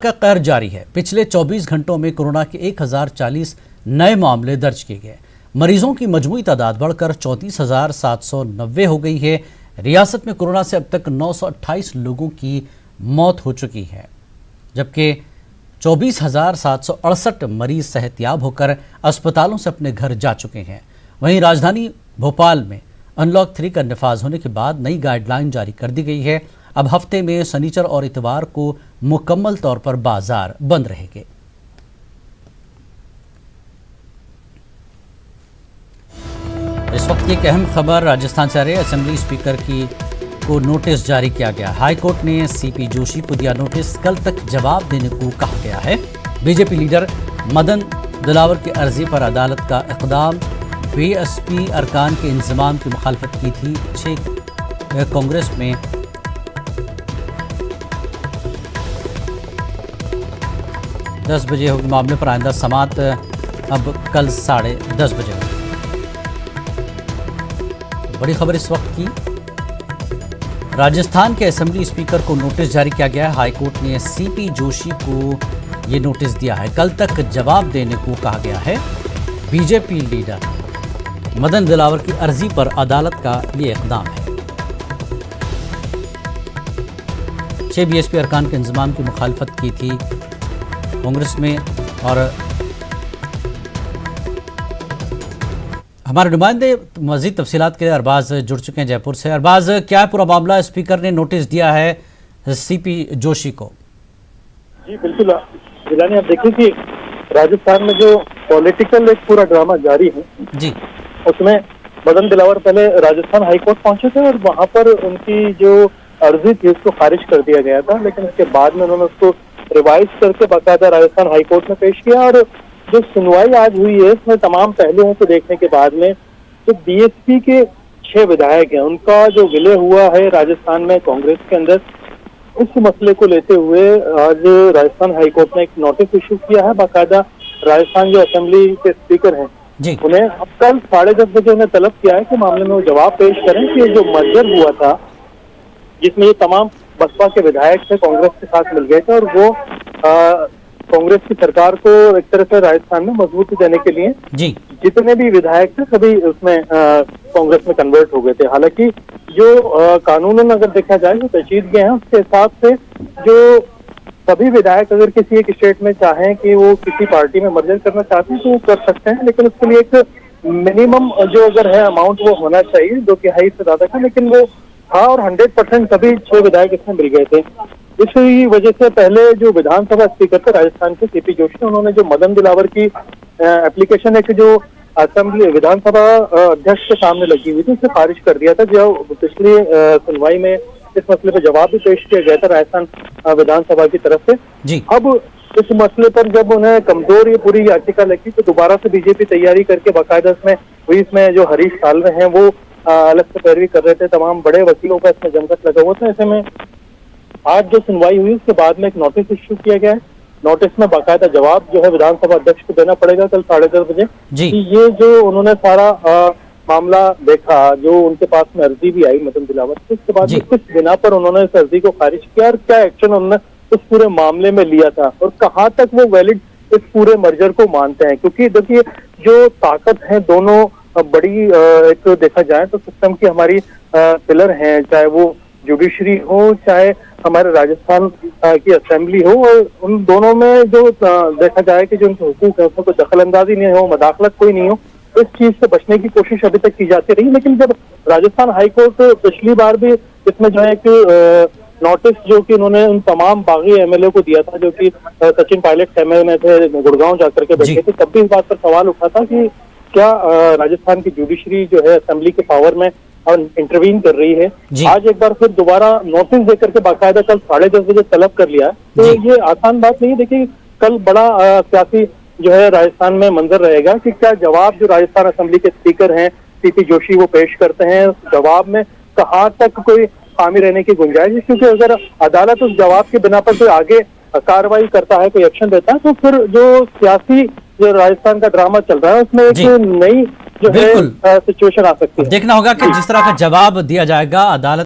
का कहर जारी है। पिछले 24 घंटों में कोरोना के 1040 नए मामले दर्ज किए गए। मरीजों की मजमूई तादाद बढ़कर 34,790 हो गई है। रियासत में कोरोना से अब तक 928 लोगों की मौत हो चुकी है, जबकि 24,768 मरीज सेहतयाब होकर अस्पतालों से अपने घर जा चुके हैं। वहीं राजधानी भोपाल में अनलॉक 3 का नफाज होने के बाद नई गाइडलाइन जारी कर दी गई है। अब हफ्ते में शनिचर और इतवार को मुकम्मल तौर पर बाजार बंद रहेंगे। इस वक्त की एक अहम खबर राजस्थान से आ रही है। असेंबली स्पीकर को नोटिस जारी किया गया। हाई कोर्ट ने सीपी जोशी को दिया नोटिस। कल तक जवाब देने को कहा गया है। बीजेपी लीडर मदन दिलावर की अर्जी पर अदालत का इक़दाम। बीएसपी अरकान के इंजमाम की मुखालफत की थी। 6 कांग्रेस में 10 बजे होगी मामले पर आइंदा समाअत अब कल 10:30 बजे होगी। बड़ी खबर इस वक्त की, राजस्थान के असेंबली स्पीकर को नोटिस जारी किया गया है। हाईकोर्ट ने सीपी जोशी को ये नोटिस दिया है। कल तक जवाब देने को कहा गया है। बीजेपी लीडर मदन दिलावर की अर्जी पर अदालत का ये इक़दाम है। 6 बीएसपी अरकान के इंजमाम की मुखालफत की थी कांग्रेस में। और हमारे नुमाइंदे मजीद तफसीलात के लिए अरबाज जुड़ चुके हैं जयपुर से। अरबाज, क्या है पूरा मामला? स्पीकर ने नोटिस दिया है सीपी जोशी को। जी बिल्कुल जिलानी, आप देखिए कि राजस्थान में जो पॉलिटिकल एक पूरा ड्रामा जारी है जी, उसमें मदन दिलावर पहले राजस्थान हाईकोर्ट पहुंचे थे और वहां पर उनकी जो अर्जी थी उसको खारिज कर दिया गया था, लेकिन उसके बाद में उन्होंने उसको रिवाइज करके बाकायदा राजस्थान हाईकोर्ट में पेश किया। और जो सुनवाई आज हुई है उसमें तमाम पहलुओं को देखने के बाद में जो बीएसपी के 6 विधायक हैं उनका जो विलय हुआ है राजस्थान में कांग्रेस के अंदर, उस मसले को लेते हुए आज राजस्थान हाईकोर्ट ने एक नोटिस इशू किया है। बाकायदा राजस्थान जो असेंबली के स्पीकर हैं उन्हें अब कल 10:30 बजे उन्हें तलब किया है कि मामले में वो जवाब पेश करें कि जो मर्जर हुआ था जिसमें ये तमाम बसपा के विधायक थे कांग्रेस के साथ मिल गए थे और वो कांग्रेस की सरकार को एक तरह से राजस्थान में मजबूती देने के लिए जितने भी विधायक थे सभी उसमें कांग्रेस में कन्वर्ट हो गए थे। हालांकि जो कानूनन अगर देखा जाए जो पेचीदगी हैं उसके हिसाब से जो सभी विधायक अगर किसी एक स्टेट में चाहें कि वो किसी पार्टी में मर्जर करना चाहते हैं तो वो कर सकते हैं, लेकिन उसके लिए एक मिनिमम जो अगर है अमाउंट वो होना चाहिए 2/3 से ज्यादा का, लेकिन वो था और 100% सभी 6 विधायक इसमें मिल गए थे। इसी वजह से पहले जो विधानसभा स्पीकर थे राजस्थान के सीपी जोशी, उन्होंने जो मदन दिलावर की एप्लीकेशन है कि जो असेंबली विधानसभा अध्यक्ष के सामने लगी हुई थी उसे खारिज कर दिया था। जो पिछली सुनवाई में इस मसले पर जवाब भी पेश किया गया था राजस्थान विधानसभा की तरफ से। अब इस मसले पर जब उन्हें कमजोर ये पूरी याचिका लगी तो दोबारा से बीजेपी तैयारी करके बाकायदा इसमें जो हरीश साल्वे हैं वो अलग से पैरवी कर रहे थे। तमाम बड़े वकीलों का इसमें जमघट लगा हुआ था। ऐसे में आज जो सुनवाई हुई उसके बाद में एक नोटिस इश्यू किया गया है। नोटिस में बाकायदा जवाब जो है विधानसभा अध्यक्ष को देना पड़ेगा कल 10:30 बजे कि ये जो उन्होंने सारा मामला देखा, जो उनके पास में अर्जी भी आई मदन दिलावर से, उसके बाद में किस बिना पर उन्होंने इस अर्जी को खारिज किया और क्या एक्शन उन्होंने उस पूरे मामले में लिया था और कहाँ तक वो वैलिड इस पूरे मर्जर को मानते हैं। क्योंकि देखिए जो ताकत है दोनों बड़ी एक देखा जाए तो सिस्टम की हमारी पिलर हैं, चाहे वो जुडिशरी हो चाहे हमारे राजस्थान की असेंबली हो, और उन दोनों में जो देखा जाए कि जो उनके हुकूक है उसमें कोई दखल अंदाजी नहीं हो, मदाखलत कोई नहीं हो, इस चीज से बचने की कोशिश अभी तक की जाती रही। लेकिन जब राजस्थान हाईकोर्ट पिछली बार भी इसमें जो है एक नोटिस जो कि उन्होंने उन तमाम बागी एमएलए को दिया था जो कि सचिन पायलट एमएलए में थे, गुड़गांव जाकर के बैठे थे, तब भी इस बात पर सवाल उठा था कि क्या राजस्थान की जुडिशरी जो है असेंबली के पावर में इंटरवीन कर रही है। आज एक बार फिर दोबारा नोटिस देकर के बाकायदा कल 10:30 बजे तलब कर लिया है। तो ये आसान बात नहीं है। देखिए कल बड़ा सियासी जो है राजस्थान में मंजर रहेगा कि क्या जवाब जो राजस्थान असेंबली के स्पीकर हैं सीपी जोशी वो पेश करते हैं, जवाब में कहाँ तक कोई खामी रहने की गुंजाइश है। क्योंकि अगर अदालत उस जवाब के बिना पर कोई आगे कार्रवाई करता है, कोई एक्शन देता है, तो फिर जो सियासी जो राजस्थान का ड्रामा चल रहा है उसमें एक नई जो है सिचुएशन आ सकती है। देखना होगा कि जिस तरह का जवाब दिया जाएगा अदालत